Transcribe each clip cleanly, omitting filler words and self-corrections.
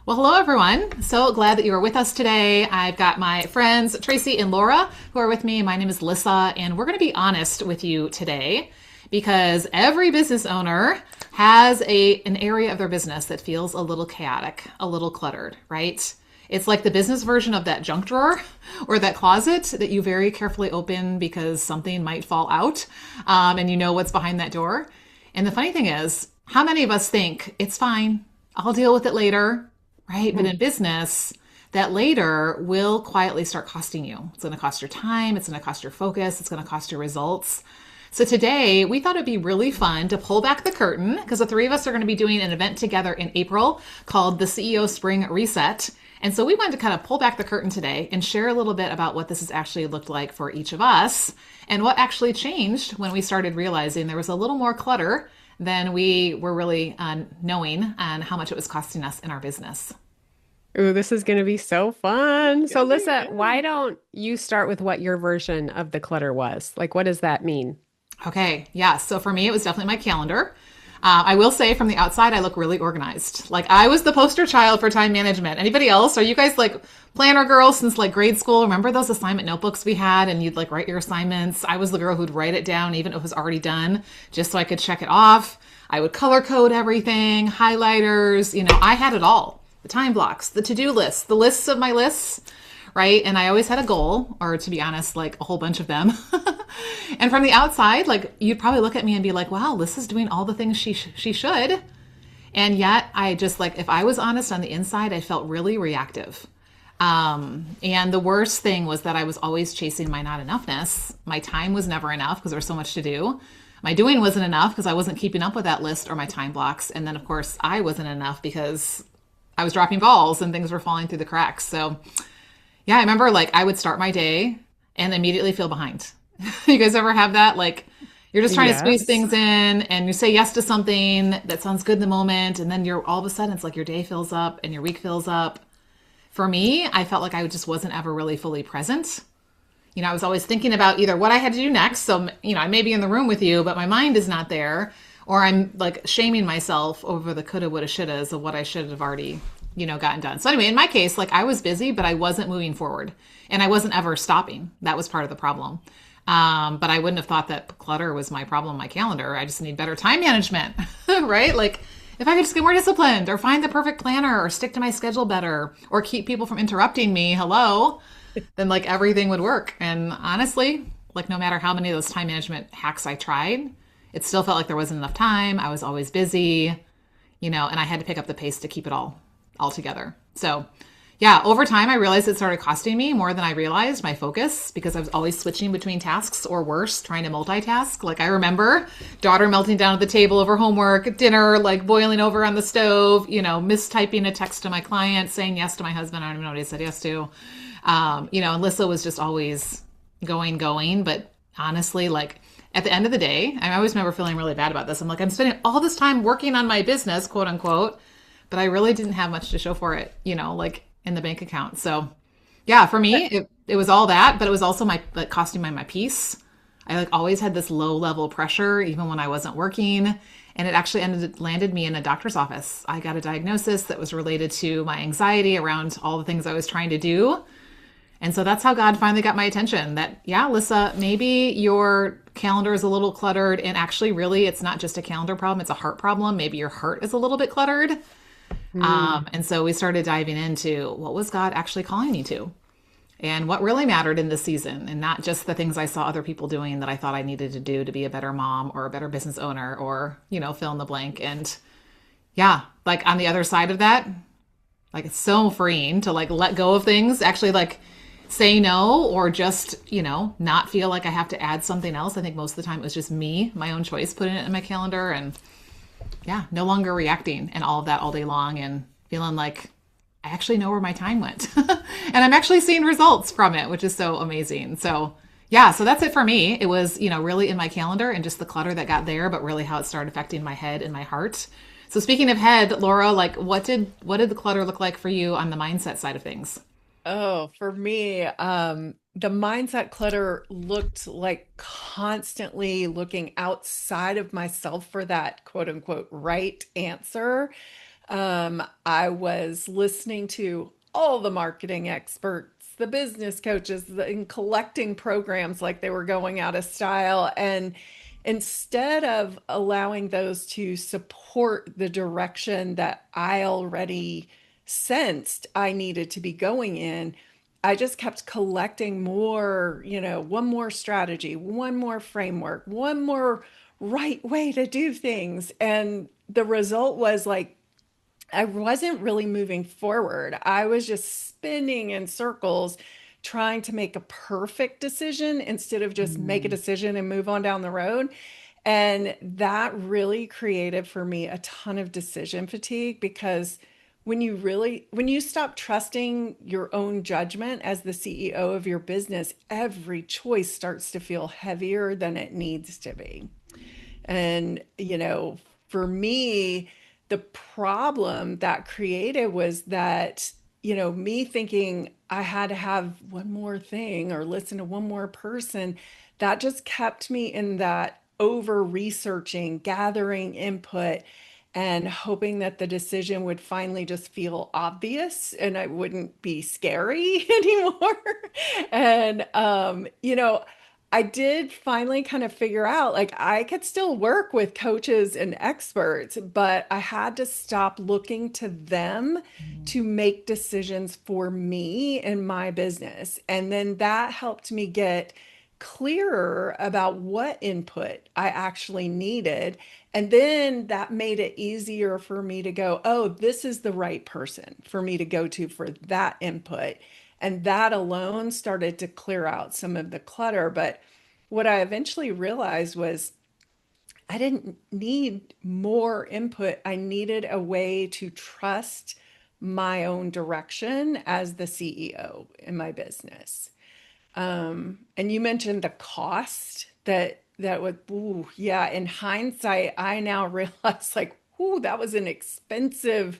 Well, hello everyone. So glad that you are with us today. I've got my friends Tracy and Laura who are with me. My name is Lissa, and we're going to be honest with you today because every business owner has an area of their business that feels a little chaotic, a little cluttered, right? It's like the business version of that junk drawer or that closet that you very carefully open because something might fall out, and you know what's behind that door. And the funny thing is, how many of us think it's fine, I'll deal with it later, right? But in business, that later will quietly start costing you. It's going to cost your time. It's going to cost your focus. It's going to cost your results. So today we thought it'd be really fun to pull back the curtain because the three of us are going to be doing an event together in April called the CEO Spring Reset. And so we wanted to kind of pull back the curtain today and share a little bit about what this has actually looked like for each of us and what actually changed when we started realizing there was a little more clutter than we were really knowing and how much it was costing us in our business. Ooh, this is going to be so fun. So, Lissa, Yeah. why don't you start with what your version of the clutter was? Like, what does that mean? Okay, yeah. So for me, it was definitely my calendar. I will say from the outside, I look really organized. Like I was the poster child for time management. Anybody else? Are you guys like planner girls since like grade school? Remember those assignment notebooks we had and you'd like write your assignments? I was the girl who'd write it down even if it was already done just so I could check it off. I would color code everything, highlighters, I had it all. The time blocks, the to-do lists, the lists of my lists, right? And I always had a goal, or to be honest, like a whole bunch of them. And from the outside, like you'd probably look at me and be like, "Wow, Lissa's doing all the things she should." And yet, I just like if I was honest on the inside, I felt really reactive. And the worst thing was that I was always chasing my not enoughness. My time was never enough because there was so much to do. My doing wasn't enough because I wasn't keeping up with that list or my time blocks. And then, of course, I wasn't enough because I was dropping balls and things were falling through the cracks. So, yeah, I remember like I would start my day and immediately feel behind. You guys ever have that? Like you're just trying to squeeze Yes. things in and you say yes to something that sounds good in the moment. And then you're all of a sudden, it's like your day fills up and your week fills up. For me, I felt like I just wasn't ever really fully present. I was always thinking about either what I had to do next. So, I may be in the room with you, but my mind is not there. Or I'm like shaming myself over the coulda, woulda, shouldas of what I should have already, gotten done. So anyway, in my case, like I was busy, but I wasn't moving forward and I wasn't ever stopping. That was part of the problem. But I wouldn't have thought that clutter was my problem, my calendar. I just need better time management, right? Like if I could just get more disciplined or find the perfect planner or stick to my schedule better or keep people from interrupting me, hello, then like everything would work. And honestly, like no matter how many of those time management hacks I tried, it still felt like there wasn't enough time. I was always busy, and I had to pick up the pace to keep it all together. So yeah, over time, I realized it started costing me more than I realized my focus because I was always switching between tasks or worse, trying to multitask. Like I remember daughter melting down at the table over homework, dinner like boiling over on the stove, mistyping a text to my client, saying yes to my husband. I don't even know what he said yes to. And Lissa was just always going. But honestly, like at the end of the day, I always remember feeling really bad about this. I'm like, I'm spending all this time working on my business, quote unquote, but I really didn't have much to show for it, like in the bank account. So yeah, for me, it was all that, but it was also my like costing my peace. I like always had this low level pressure, even when I wasn't working. And it actually landed me in a doctor's office. I got a diagnosis that was related to my anxiety around all the things I was trying to do. And so that's how God finally got my attention that, yeah, Lissa, maybe your calendar is a little cluttered. And actually, really, it's not just a calendar problem, it's a heart problem. Maybe your heart is a little bit cluttered. Hmm. And so we started diving into what was God actually calling me to and what really mattered in this season and not just the things I saw other people doing that I thought I needed to do to be a better mom or a better business owner or, fill in the blank. And yeah, like on the other side of that, like it's so freeing to like let go of things, actually like say no or just, not feel like I have to add something else. I think most of the time it was just me, my own choice, putting it in my calendar and yeah, no longer reacting and all of that all day long and feeling like I actually know where my time went. And I'm actually seeing results from it, which is so amazing. So, yeah, so that's it for me. It was, really in my calendar and just the clutter that got there, but really how it started affecting my head and my heart. So speaking of head, Laura, like what did the clutter look like for you on the mindset side of things? Oh, for me, the mindset clutter looked like constantly looking outside of myself for that quote unquote right answer. I was listening to all the marketing experts, the business coaches, and collecting programs like they were going out of style. And instead of allowing those to support the direction that I already sensed I needed to be going in, I just kept collecting more, one more strategy, one more framework, one more right way to do things. And the result was like, I wasn't really moving forward. I was just spinning in circles, trying to make a perfect decision instead of just make a Mm. decision and move on down the road. And that really created for me a ton of decision fatigue because when you stop trusting your own judgment as the CEO of your business, every choice starts to feel heavier than it needs to be. And, for me, the problem that created was that, me thinking I had to have one more thing or listen to one more person, that just kept me in that over researching, gathering input, and hoping that the decision would finally just feel obvious and I wouldn't be scary anymore. And, I did finally kind of figure out like I could still work with coaches and experts, but I had to stop looking to them Mm. to make decisions for me and my business. And then that helped me get clearer about what input I actually needed. And then that made it easier for me to go, oh, this is the right person for me to go to for that input. And that alone started to clear out some of the clutter. But what I eventually realized was I didn't need more input. I needed a way to trust my own direction as the CEO in my business. And you mentioned the cost that would, ooh, yeah, in hindsight, I now realize like, ooh, that was an expensive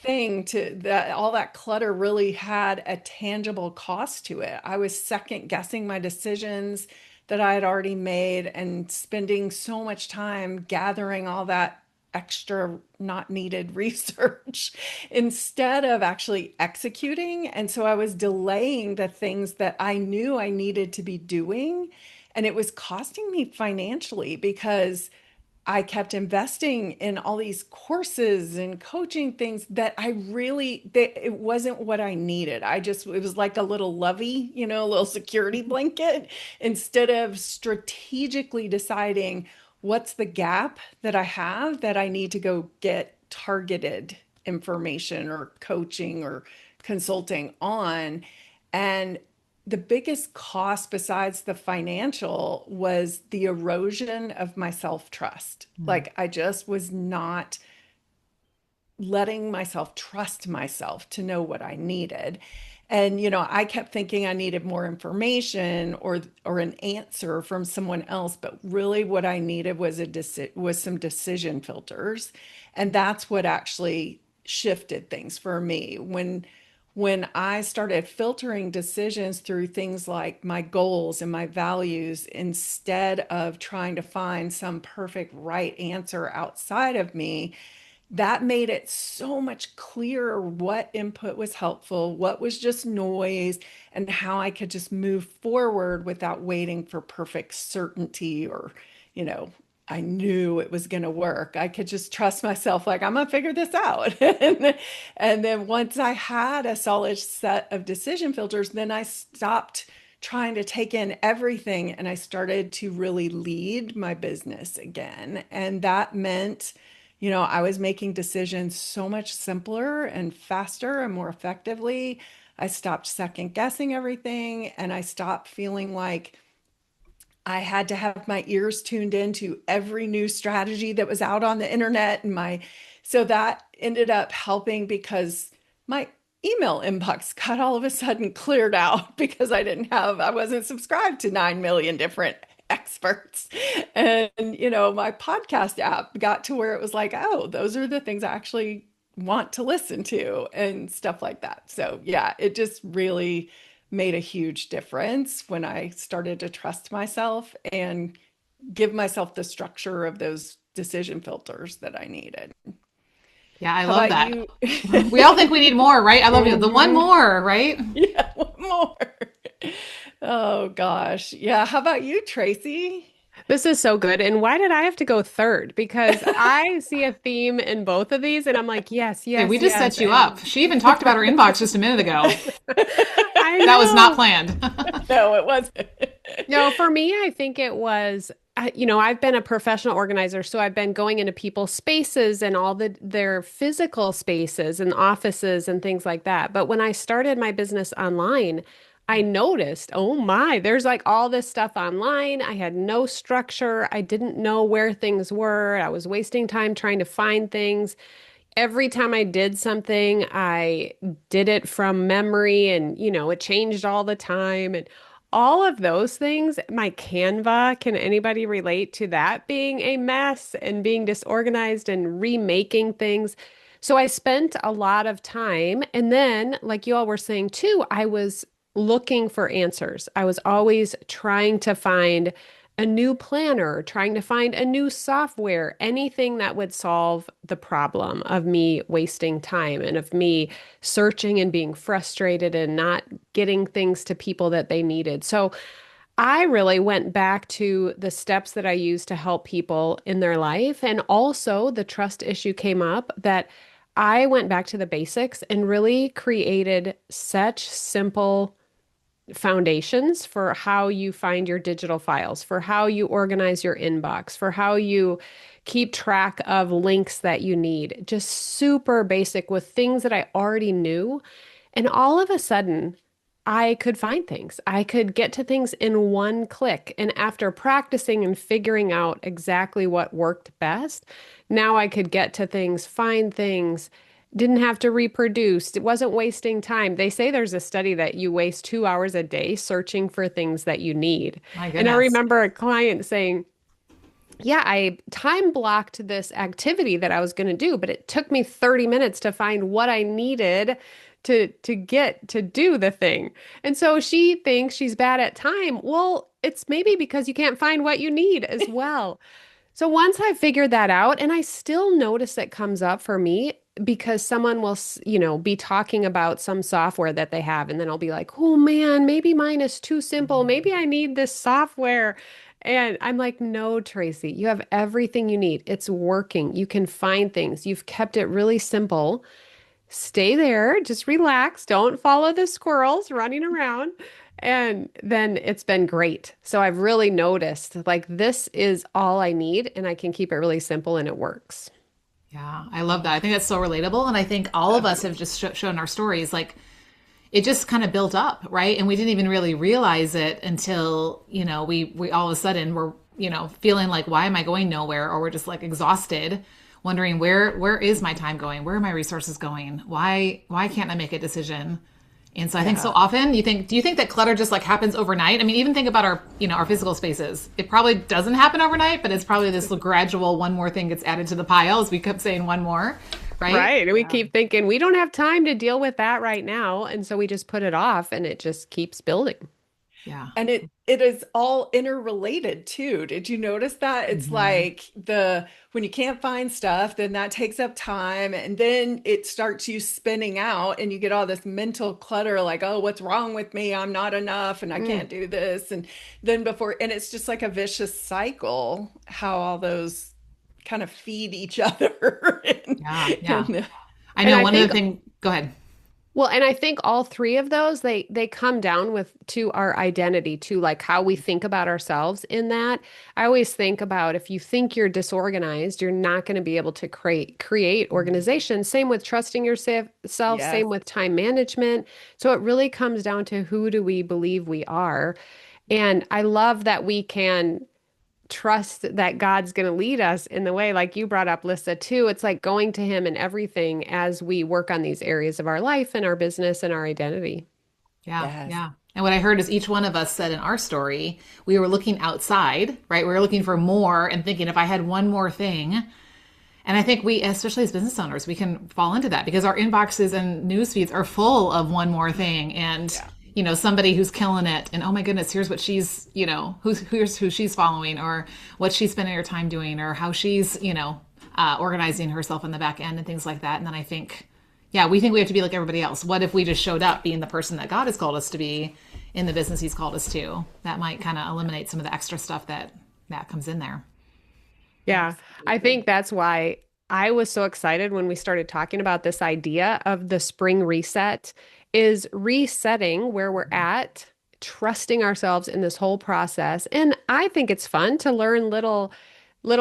thing to that all that clutter really had a tangible cost to it. I was second guessing my decisions that I had already made and spending so much time gathering all that extra not needed research instead of actually executing. And so I was delaying the things that I knew I needed to be doing. And it was costing me financially because I kept investing in all these courses and coaching things that it wasn't what I needed. It was like a little lovey, a little security blanket instead of strategically deciding what's the gap that I have that I need to go get targeted information or coaching or consulting on. And the biggest cost besides the financial was the erosion of my self-trust. Mm. Like I just was not letting myself trust myself to know what I needed. And I kept thinking I needed more information or an answer from someone else, but really what I needed was some decision filters. And that's what actually shifted things for me. When I started filtering decisions through things like my goals and my values instead of trying to find some perfect right answer outside of me, that made it so much clearer what input was helpful, what was just noise, and how I could just move forward without waiting for perfect certainty or, you know, I knew it was going to work. I could just trust myself, like, I'm going to figure this out. And then once I had a solid set of decision filters, then I stopped trying to take in everything and I started to really lead my business again. And that meant, I was making decisions so much simpler and faster and more effectively. I stopped second guessing everything and I stopped feeling like I had to have my ears tuned into every new strategy that was out on the internet so that ended up helping because my email inbox got all of a sudden cleared out because I wasn't subscribed to 9 million different experts. And my podcast app got to where it was like, oh, those are the things I actually want to listen to and stuff like that. So yeah, it just really made a huge difference when I started to trust myself and give myself the structure of those decision filters that I needed. Yeah, I How love about that. you? We all think we need more, right? I love you. The one more, right? Yeah, one more. Oh gosh. Yeah. How about you, Tracy? This is so good. And why did I have to go third? Because I see a theme in both of these, and I'm like, yes, Hey, we yes, just yes. set you up. And She even talked about her inbox just a minute ago. I That was not know. planned. No, it wasn't. No, for me, I think it was, I've been a professional organizer, so I've been going into people's spaces and all their physical spaces and offices and things like that. But when I started my business online, I noticed, oh my, there's like all this stuff online. I had no structure. I didn't know where things were. I was wasting time trying to find things. Every time I did something, I did it from memory and, it changed all the time. And all of those things, my Canva, can anybody relate to that being a mess and being disorganized and remaking things? So I spent a lot of time. And then, like you all were saying too, I was looking for answers. I was always trying to find a new planner, trying to find a new software, anything that would solve the problem of me wasting time and of me searching and being frustrated and not getting things to people that they needed. So I really went back to the steps that I used to help people in their life. And also, the trust issue came up that I went back to the basics and really created such simple foundations for how you find your digital files, for how you organize your inbox, for how you keep track of links that you need. Just super basic with things that I already knew. And all of a sudden, I could find things. I could get to things in one click. And after practicing and figuring out exactly what worked best, now I could get to things, find things, didn't have to reproduce. It wasn't wasting time. They say there's a study that you waste 2 hours a day searching for things that you need. My And I goodness. remember a client saying, yeah, I time blocked this activity that I was going to do, but it took me 30 minutes to find what I needed to get to do the thing. And so she thinks she's bad at time. Well, it's maybe because you can't find what you need as well. So once I figured that out, and I still notice it comes up for me because someone will, be talking about some software that they have, and then I'll be like, oh man, maybe mine is too simple. Maybe I need this software. And I'm like, no, Tracy, you have everything you need. It's working. You can find things. You've kept it really simple. Stay there, just relax. Don't follow the squirrels running around. And then it's been great. So I've really noticed like this is all I need, and I can keep it really simple and it works. Yeah, I love that. I think that's so relatable. And I think all of us have just shown our stories. Like it just kind of built up, right? And we didn't even really realize it until, we all of a sudden were, feeling like, why am I going nowhere? Or we're just like exhausted, wondering where is my time going? Where are my resources going? Why can't I make a decision? And so I think so Yeah. often do you think that clutter just like happens overnight? I mean, even think about our physical spaces. It probably doesn't happen overnight, but it's probably this gradual one more thing gets added to the pile as we kept saying one more, right? Right. And we keep thinking we don't have time to deal with that right now. And so we just put it off and it just keeps building. Yeah. And it is all interrelated too. Did you notice that? It's Hmm. like the when you can't find stuff, then that takes up time, and then it starts you spinning out and you get all this mental clutter like, oh, what's wrong with me? I'm not enough and I Mm. can't do this. And then before and it's just like a vicious cycle how all those kind of feed each other. Yeah. Yeah. And I And know I one of the think things, go ahead. Well, and I think all three of those they come down with to our identity, to like how we think about ourselves in that. I always think about if you think you're disorganized, you're not going to be able to create organization. Same with trusting yourself, yes. same with time management. So it really comes down to who do we believe we are. And I love that we can trust that God's going to lead us in the way, like you brought up, Lissa, too. It's like going to Him in everything as we work on these areas of our life and our business and our identity. Yeah, Yes. yeah. And what I heard is each one of us said in our story, we were looking outside, right? We were looking for more and thinking if I had one more thing. And I think we, especially as business owners, we can fall into that because our inboxes and news feeds are full of one more thing. And, Yeah. somebody who's killing it. And oh my goodness, here's what she's, here's who she's following or what she's spending her time doing or how she's, organizing herself on the back end and things like that. And then I think, yeah, we think we have to be like everybody else. What if we just showed up being the person that God has called us to be in the business he's called us to? That might kind of eliminate some of the extra stuff that comes in there. Yeah, I think that's why I was so excited when we started talking about this idea of the spring reset is resetting where we're at, trusting ourselves in this whole process. And I think it's fun to learn little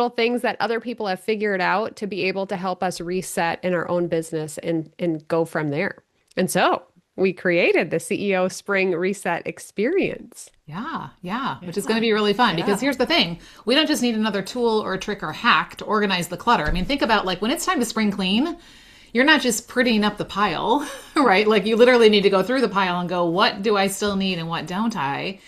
things that other people have figured out to be able to help us reset in our own business and go from there. And so we created the CEO Spring Reset Experience. Yeah, which is going to be really fun because here's the thing. We don't just need another tool or a trick or hack to organize the clutter. I mean, think about like when it's time to spring clean, you're not just prettying up the pile, right? Like you literally need to go through the pile and go, what do I still need and what don't I?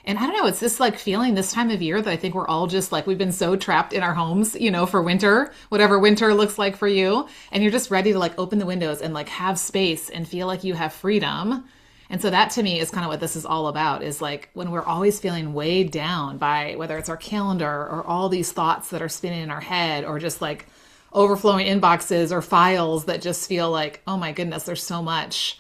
And I don't know, it's this like feeling this time of year that I think we're all just like, we've been so trapped in our homes, for winter, whatever winter looks like for you. And you're just ready to like open the windows and like have space and feel like you have freedom. And so that to me is kind of what this is all about, is like when we're always feeling weighed down by whether it's our calendar or all these thoughts that are spinning in our head or just like overflowing inboxes or files that just feel like, oh my goodness, there's so much.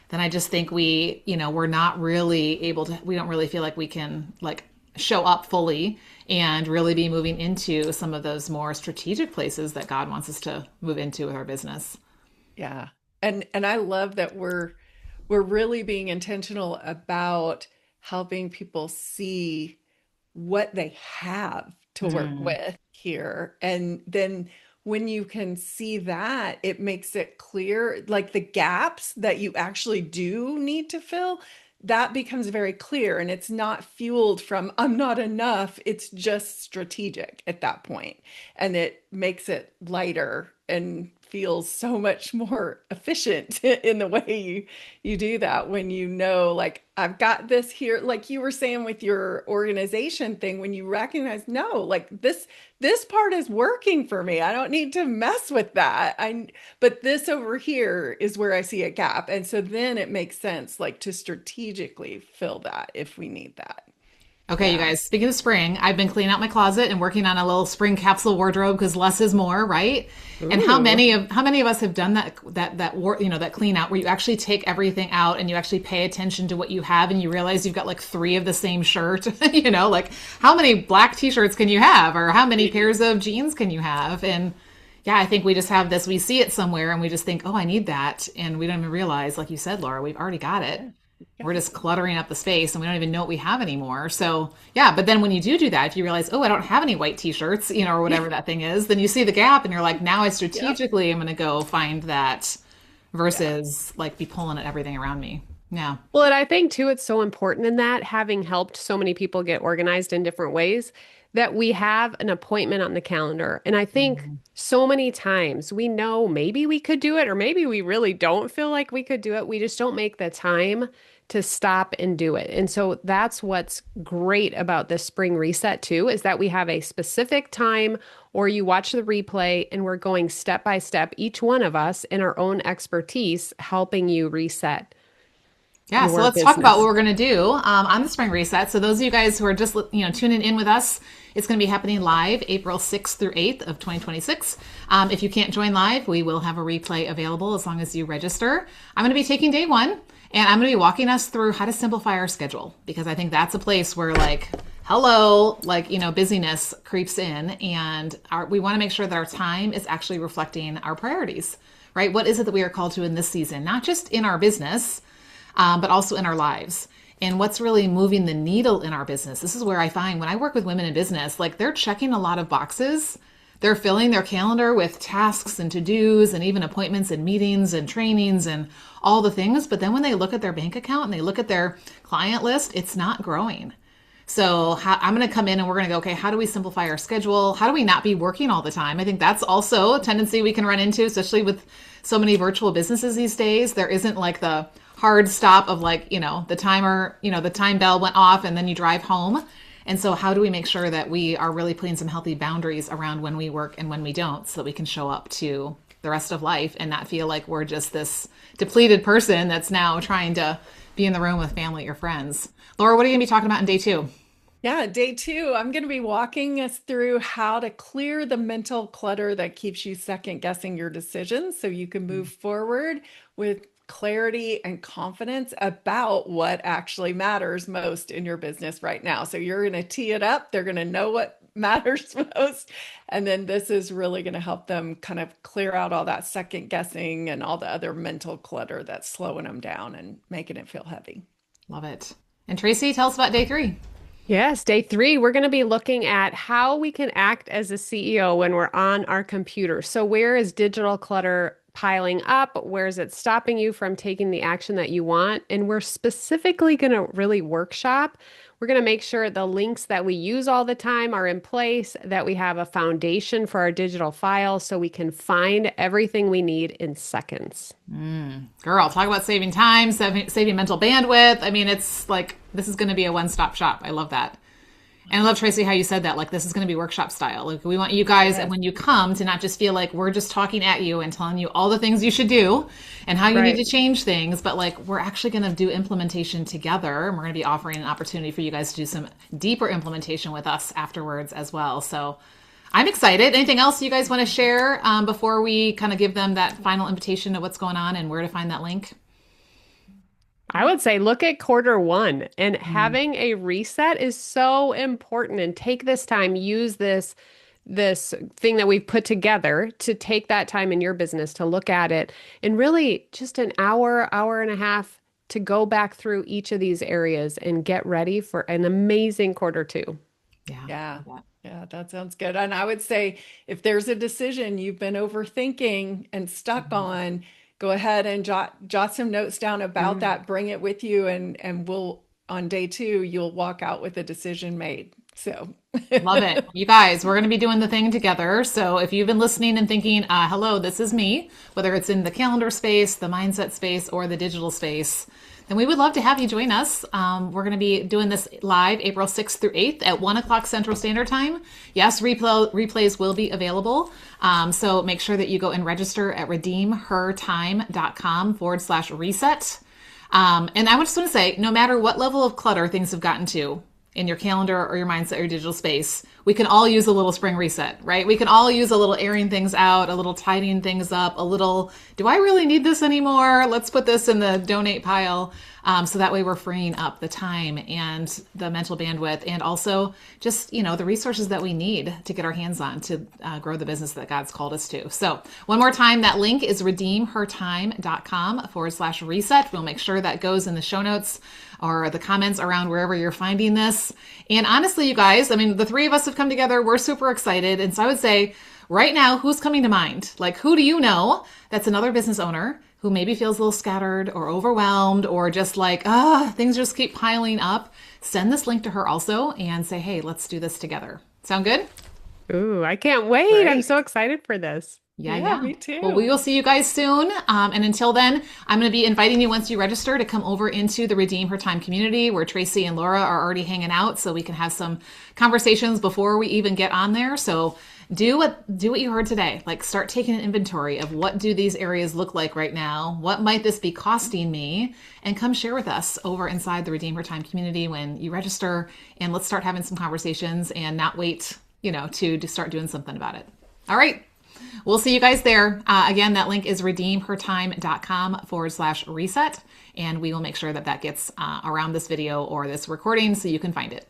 Then I just think we're not really able to, we don't really feel like we can like show up fully and really be moving into some of those more strategic places that God wants us to move into with our business. Yeah. And I love that we're really being intentional about helping people see what they have to work with here. And then when you can see that, it makes it clear, like the gaps that you actually do need to fill, that becomes very clear. And it's not fueled from, I'm not enough. It's just strategic at that point. And it makes it lighter and feels so much more efficient in the way you do that when you know, like, I've got this here, like you were saying with your organization thing, when you recognize, no, like this part is working for me. I don't need to mess with that. But this over here is where I see a gap. And so then it makes sense, like, to strategically fill that if we need that. Okay, you guys, speaking of spring, I've been cleaning out my closet and working on a little spring capsule wardrobe because less is more, right? Ooh. And how many of us have done that clean out where you actually take everything out and you actually pay attention to what you have and you realize you've got like 3 of the same shirt, like how many black t-shirts can you have or how many pairs of jeans can you have? And yeah, I think we just have this, we see it somewhere and we just think, oh, I need that. And we don't even realize, like you said, Laura, we've already got it. We're just cluttering up the space and we don't even know what we have anymore. So yeah, but then when you do that, if you realize, oh, I don't have any white t-shirts, or whatever that thing is, then you see the gap and you're like, now I strategically am going to go find that versus like be pulling at everything around me. Yeah. Well, and I think too, it's so important in that, having helped so many people get organized in different ways, that we have an appointment on the calendar. And I think so many times we know maybe we could do it, or maybe we really don't feel like we could do it. We just don't make the time to stop and do it. And so that's what's great about this spring reset too, is that we have a specific time, or you watch the replay and we're going step by step, each one of us in our own expertise, helping you reset. Yeah, so let's talk about what we're going to do on the spring reset. So those of you guys who are just tuning in with us, it's going to be happening live April 6th through 8th of 2026. If you can't join live, we will have a replay available as long as you register. I'm going to be taking day 1, and I'm going to be walking us through how to simplify our schedule, because I think that's a place where busyness creeps in, and we want to make sure that our time is actually reflecting our priorities, right? What is it that we are called to in this season? Not just in our business, but also in our lives. And what's really moving the needle in our business. This is where I find when I work with women in business, like they're checking a lot of boxes. They're filling their calendar with tasks and to-dos and even appointments and meetings and trainings and all the things. But then when they look at their bank account and they look at their client list, it's not growing. So I'm going to come in and we're going to go, okay, how do we simplify our schedule? How do we not be working all the time? I think that's also a tendency we can run into, especially with so many virtual businesses these days. There isn't like the hard stop of the timer, the time bell went off and then you drive home. And so how do we make sure that we are really putting some healthy boundaries around when we work and when we don't, so that we can show up to the rest of life and not feel like we're just this depleted person that's now trying to be in the room with family or friends. Laura, what are you going to be talking about in day 2? Yeah, day two, I'm going to be walking us through how to clear the mental clutter that keeps you second guessing your decisions so you can move forward with clarity and confidence about what actually matters most in your business right now. So you're going to tee it up, they're going to know what matters most. And then this is really going to help them kind of clear out all that second guessing and all the other mental clutter that's slowing them down and making it feel heavy. Love it. And Tracy, tell us about day 3. Yes, day three, we're going to be looking at how we can act as a CEO when we're on our computer. So, where is digital clutter piling up? Where is it stopping you from taking the action that you want? And we're specifically going to really workshop. We're going to make sure the links that we use all the time are in place, that we have a foundation for our digital files so we can find everything we need in seconds. Girl, talk about saving time, saving mental bandwidth. I mean, it's like, this is going to be a one-stop shop. I love that. And I love, Tracy, how you said that. Like, this is going to be workshop style. Like, we want you guys, Yes. when you come, to not just feel like we're just talking at you and telling you all the things you should do and how you need to Right. change things, but like, we're actually going to do implementation together. And we're going to be offering an opportunity for you guys to do some deeper implementation with us afterwards as well. So I'm excited. Anything else you guys want to share before we kind of give them that final invitation of what's going on and where to find that link? I would say look at quarter one, and having a reset is so important, and take this time, use this thing that we've put together to take that time in your business to look at it, and really just an hour and a half to go back through each of these areas and get ready for an amazing quarter two. Yeah. Yeah. Yeah. Yeah, that sounds good. And I would say if there's a decision you've been overthinking and stuck on, go ahead and jot some notes down about that, bring it with you, and we'll on day two, you'll walk out with a decision made. So Love it. You guys, we're going to be doing the thing together. So if you've been listening and thinking, hello, this is me, whether it's in the calendar space, the mindset space, or the digital space, then we would love to have you join us. We're going to be doing this live April 6th through 8th at 1 o'clock Central Standard Time. Yes, replays will be available. So make sure that you go and register at redeemhertime.com/reset. And I just want to say, no matter what level of clutter things have gotten to in your calendar or your mindset or your digital space, we can all use a little spring reset, right? We can all use a little airing things out, a little tidying things up, a little, do I really need this anymore? Let's put this in the donate pile. So that way we're freeing up the time and the mental bandwidth, and also just, the resources that we need to get our hands on to grow the business that God's called us to. So one more time, that link is redeemhertime.com/reset. We'll make sure that goes in the show notes or the comments around wherever you're finding this. And honestly, you guys, I mean, the three of us have come together. We're super excited. And so I would say right now, who's coming to mind? Like, who do you know that's another business owner who maybe feels a little scattered or overwhelmed or just like, things just keep piling up? Send this link to her also and say, hey, let's do this together. Sound good? Ooh, I can't wait. I'm Great. so excited for this. Yeah. me too. Well, we will see you guys soon. And until then, I'm going to be inviting you, once you register, to come over into the Redeem Her Time community where Tracy and Laura are already hanging out, so we can have some conversations before we even get on there. So do what you heard today. Like, start taking an inventory of what do these areas look like right now? What might this be costing me? And come share with us over inside the Redeem Her Time community when you register. And let's start having some conversations and not wait, to start doing something about it. All right. We'll see you guys there. Again, that link is redeemhertime.com/reset. And we will make sure that gets around this video or this recording so you can find it.